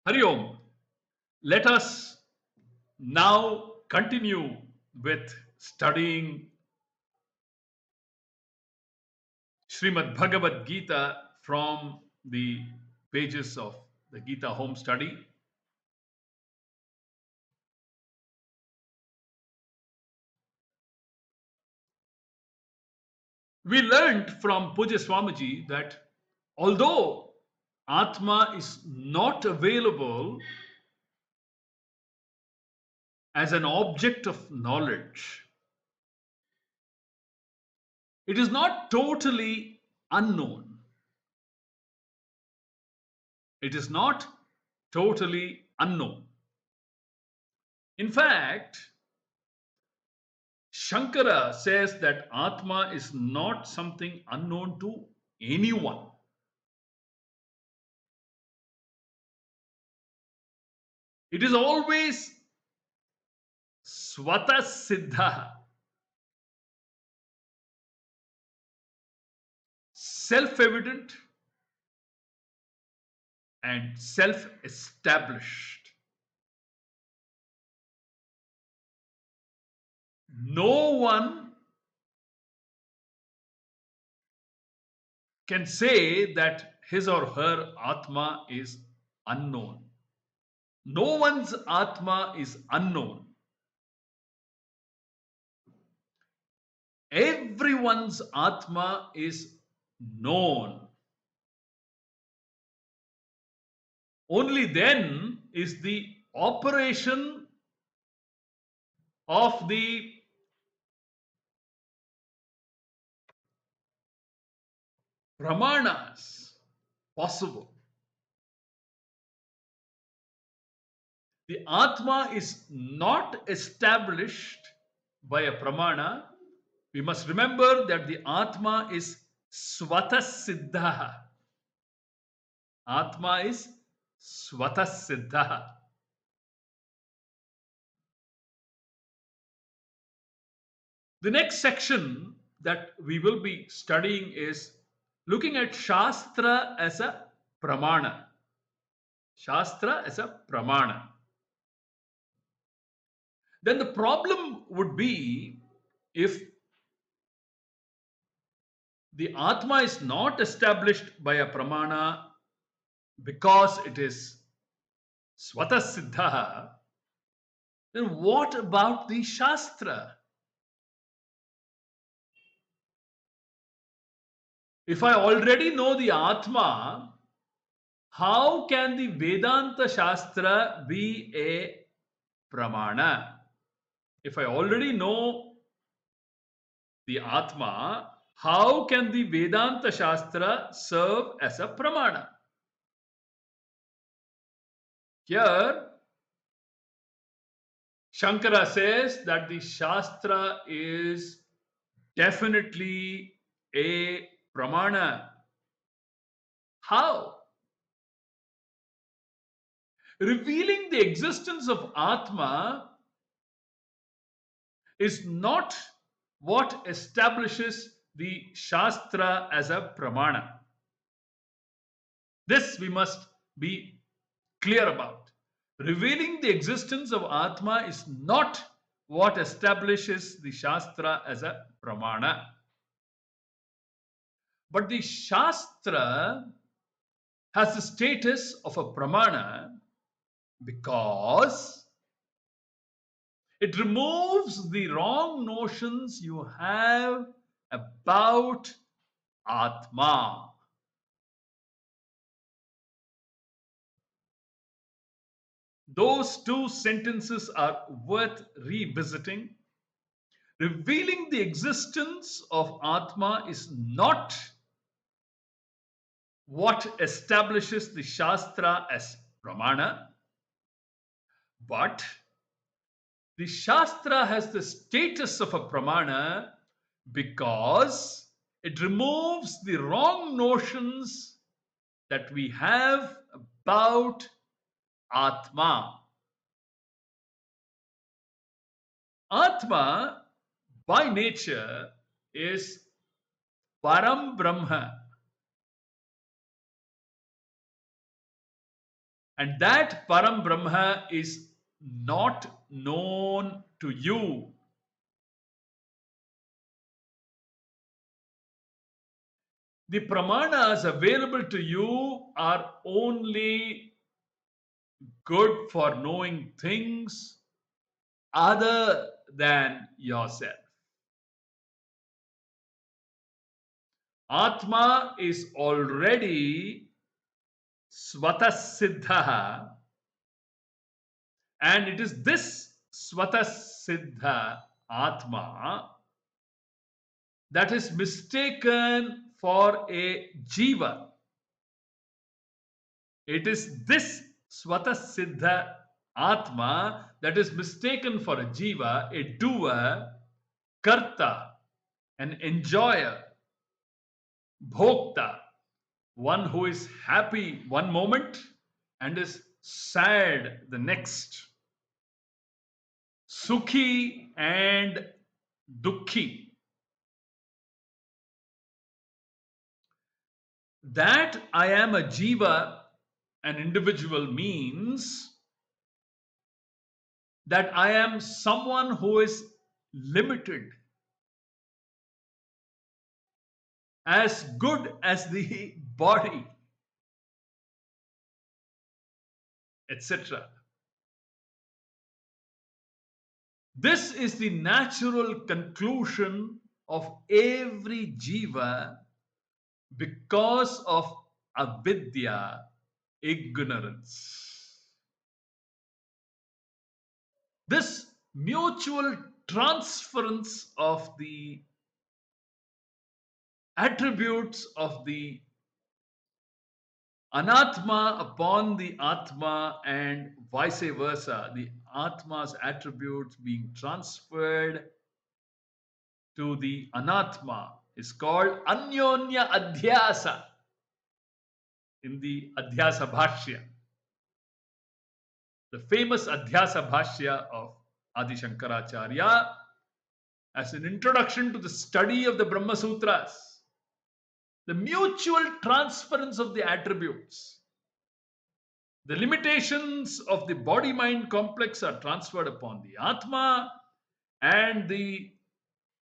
Hari Om. Let us now continue with studying Shrimad Bhagawad Geetha from the pages of the Gita home study. We learned from Poojya Swamiji that although Atma is not available as an object of knowledge, it is not totally unknown. It is not totally unknown. In fact, Shankara says that Atma is not something unknown to anyone. It is always Swata Siddha, self-evident and self-established. No one can say that his or her Atma is unknown. No one's Atma is unknown. Everyone's Atma is known. Only then is the operation of the pramanas possible. The Atma is not established by a pramana. We must remember that the Atma is Swata Siddha. Atma is Swata Siddha. The next section that we will be studying is looking at Shastra as a pramana. Shastra as a pramana. Then the problem would be if the Atma is not established by a pramana because it is Swata Siddha, then what about the Shastra? If I already know the Atma, how can the Vedanta Shastra be a pramana? If I already know the Atma, how can the Vedanta Shastra serve as a pramana? Here, Shankara says that the Shastra is definitely a pramana. How? Revealing the existence of Atma is not what establishes the Shastra as a pramana. This we must be clear about. Revealing the existence of Atma is not what establishes the Shastra as a pramana. But the Shastra has the status of a pramana because it removes the wrong notions you have about Atma. Those two sentences are worth revisiting. Revealing the existence of Atma is not what establishes the Shastra as pramana, but the Shastra has the status of a pramana because it removes the wrong notions that we have about Atma. Atma, by nature, is Param Brahma. And that Param Brahma is not known to you. The pramanas available to you are only good for knowing things other than yourself. Atma is already Svatasiddha, and it is this Svatasiddha Atma that is mistaken for a jiva. It is this Svatasiddha Atma that is mistaken for a jiva, a doer, karta, an enjoyer, bhokta, one who is happy one moment and is sad the next, sukhi and dukhi. That I am a jiva, an individual, means that I am someone who is limited, as good as the body, etc. This is the natural conclusion of every jiva because of avidya, ignorance. This mutual transference of the attributes of the anatma upon the atma and vice versa, the atma's attributes being transferred to the anatma, is called anyonya adhyasa in the Adhyasa Bhashya. The famous Adhyasa Bhashya of Adi Shankaracharya as an introduction to the study of the Brahma Sutras. The mutual transference of the attributes. The limitations of the body-mind complex are transferred upon the Atma, and the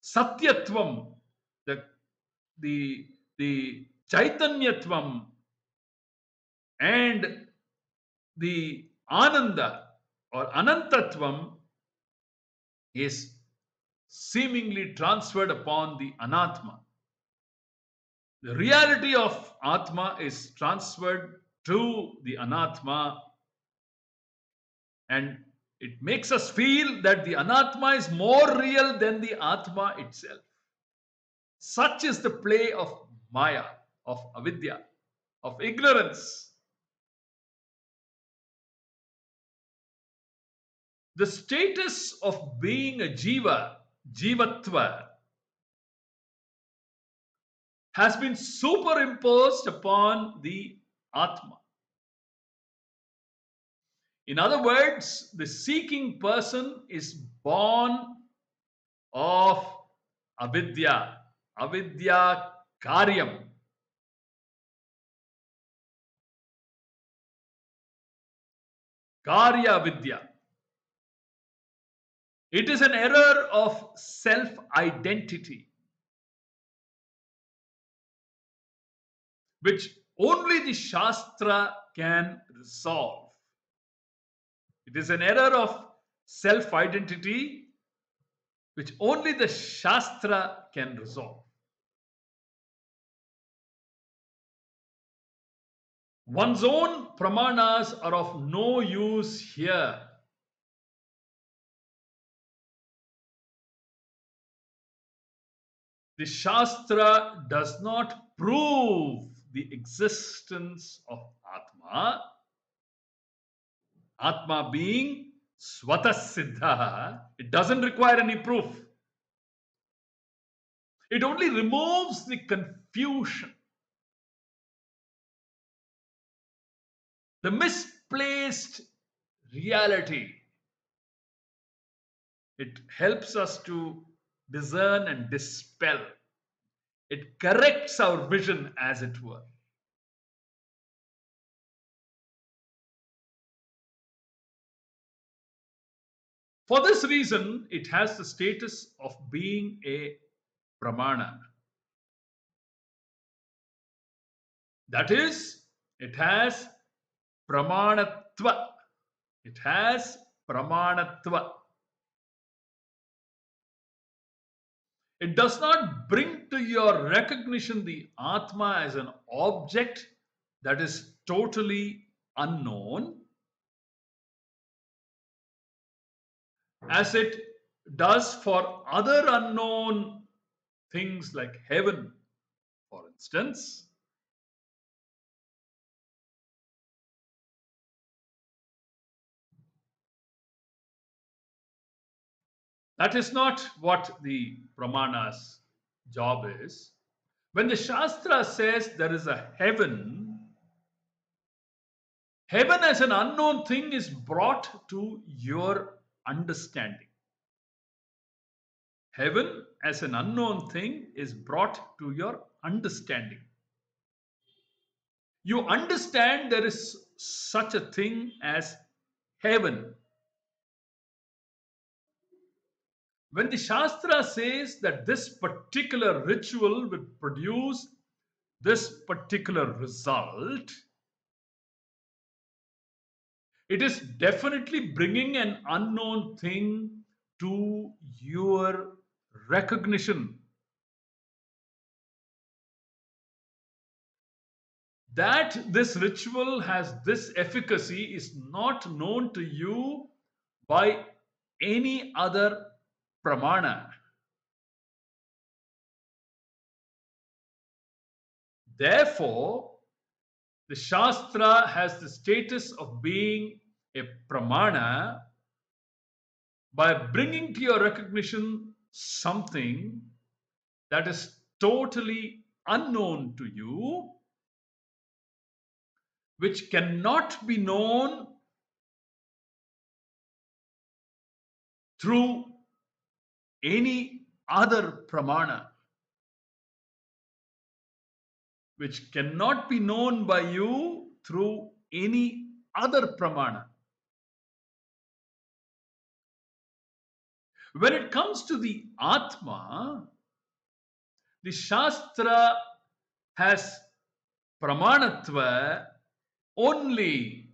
Satyatvam, the Chaitanyatvam, and the Ananda or Anantatvam is seemingly transferred upon the Anatma. The reality of Atma is transferred to the Anatma, and it makes us feel that the Anatma is more real than the Atma itself. Such is the play of Maya, of avidya, of ignorance. The status of being a jiva, jivatva, has been superimposed upon the Atma. In other words, the seeking person is born of avidya, avidya karyam. Karya vidya. It is an error of self-identity, which only the Shastra can resolve. It is an error of self-identity which only the Shastra can resolve. One's own pramanas are of no use here. The Shastra does not prove the existence of Atma. Atma being Svatasiddha, it doesn't require any proof. It only removes the confusion, the misplaced reality. It helps us to discern and dispel. It corrects our vision, as it were. For this reason, it has the status of being a pramana. That is, it has pramanatva. It has pramanatva. It does not bring to your recognition the Atma as an object that is totally unknown, as it does for other unknown things like heaven, for instance. That is not what the Pramana's job is. When the Shastra says there is a heaven, heaven as an unknown thing is brought to your understanding. Heaven as an unknown thing is brought to your understanding. You understand there is such a thing as heaven. When the Shastra says that this particular ritual will produce this particular result, it is definitely bringing an unknown thing to your recognition. That this ritual has this efficacy is not known to you by any other pramana. Therefore, the Shastra has the status of being a pramana by bringing to your recognition something that is totally unknown to you, which cannot be known through any other pramana, which cannot be known by you through any other pramana. When it comes to the Atma, the Shastra has pramanatva only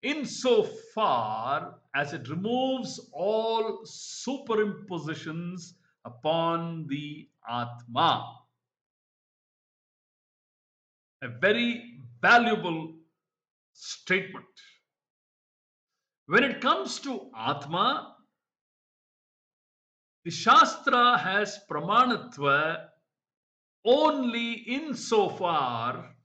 insofar as it removes all superimpositions upon the Atma. A very valuable statement. When it comes to Atma, the Shastra has pramanatva only insofar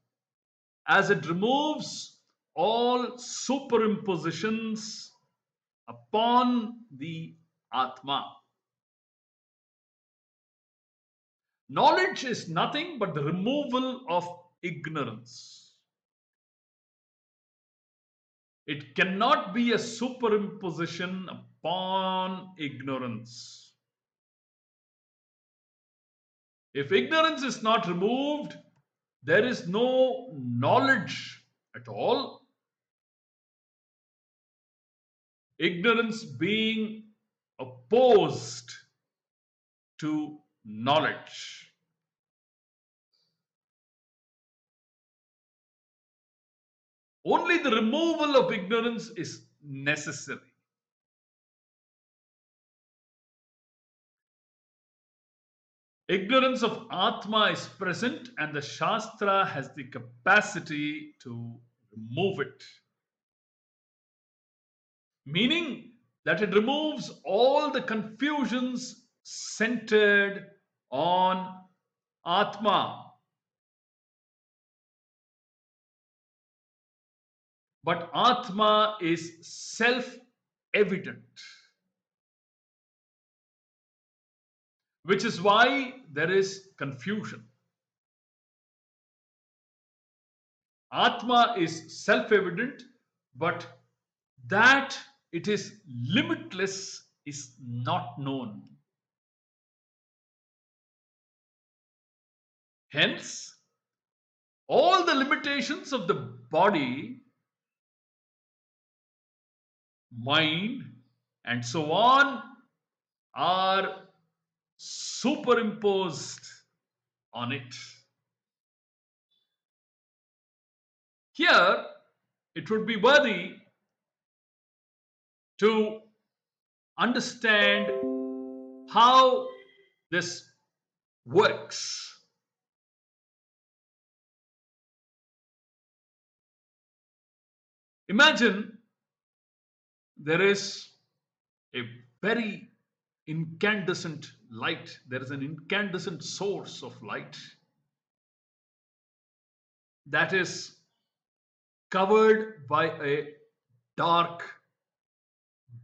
as it removes all superimpositions upon the Atma. Knowledge is nothing but the removal of ignorance. It cannot be a superimposition upon ignorance. If ignorance is not removed, there is no knowledge at all. Ignorance being opposed to knowledge. Only the removal of ignorance is necessary. Ignorance of Atma is present, and the Shastra has the capacity to remove it. Meaning that it removes all the confusions centered on Atma. But Atma is self-evident, which is why there is confusion. Atma is self-evident, but that it is limitless is not known. Hence, all the limitations of the body, mind, and so on are superimposed on it. Here, it would be worthy to understand how this works. Imagine there is a very incandescent light. There is an incandescent source of light that is covered by a dark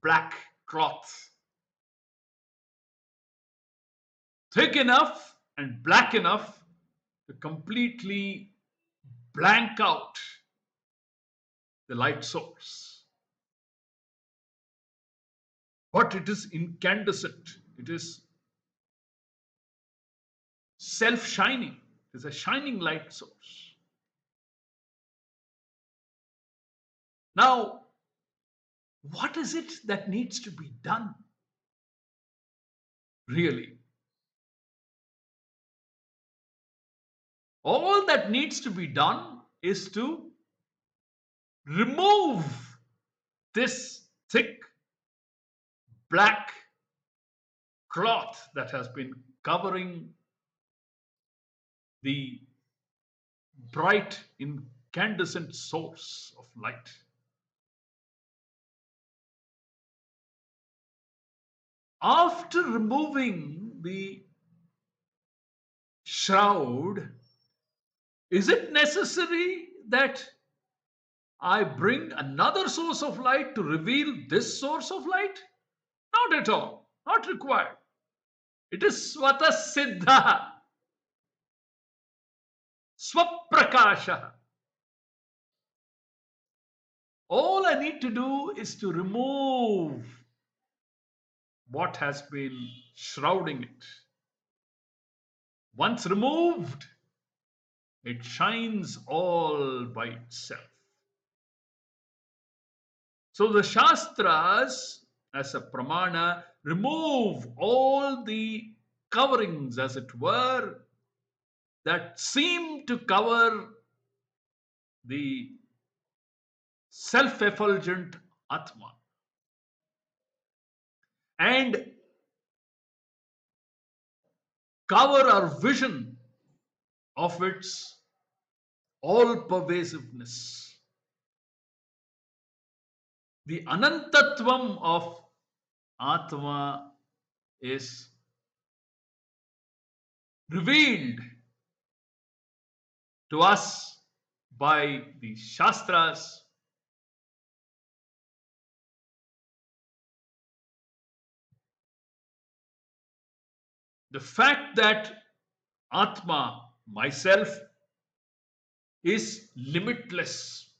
black cloth, thick enough and black enough to completely blank out the light source. But it is incandescent. It is self-shining. It is a shining light source. Now, what is it that needs to be done? Really? All that needs to be done is to remove this thick black cloth that has been covering the bright incandescent source of light. After removing the shroud, is it necessary that I bring another source of light to reveal this source of light? Not at all. Not required. It is swata siddha, swaprakasha. All I need to do is to remove what has been shrouding it. Once removed, it shines all by itself. So the Shastras, as a pramana, remove all the coverings, as it were, that seem to cover the self-effulgent Atma, and cover our vision of its all-pervasiveness. The anantatvam of Atma is revealed to us by the Shastras. The fact that Atma, myself, is limitless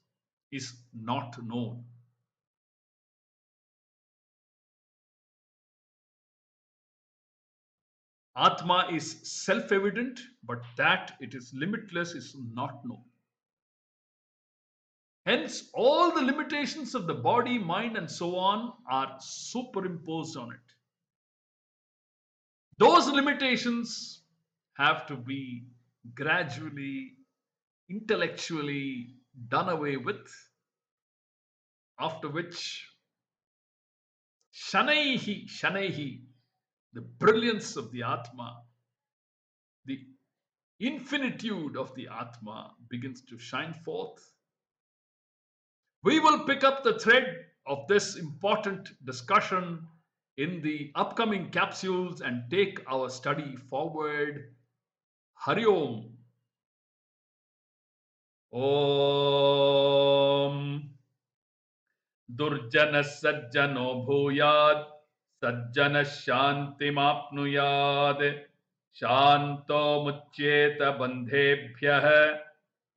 is not known. Atma is self-evident, but that it is limitless is not known. Hence, all the limitations of the body, mind, and so on are superimposed on it. Those limitations have to be gradually, intellectually done away with, after which Shanaihi, the brilliance of the Atma, the infinitude of the Atma begins to shine forth. We will pick up the thread of this important discussion in the upcoming capsules and take our study forward. Hari Om. Om. Durjana sajjano bhuyad, sajjana shantimapnuyad, shanto muchyeta bandhebhyah,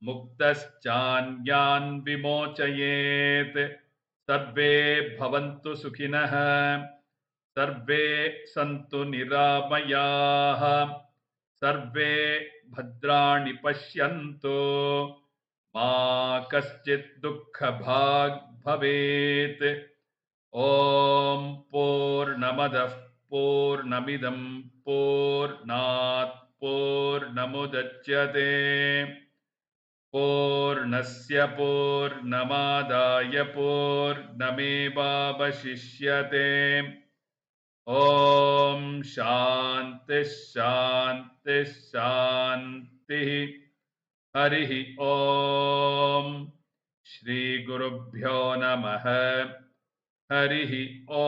muktaschanyan vimochayet, sarve bhavantu sukhinah, sarve santu niramayah, sarve bhadrani pashyantu, ma kaschit dukkha bhag bhavet. Om Purnamadah Purnamidam Purnat Purnamudachyate Purnasya Purnamadaya Purnamevavashishyate. Om Shanti Shanti Shanti. Harihi Om. Shri Gurubhyo Namaha. Harihi Om.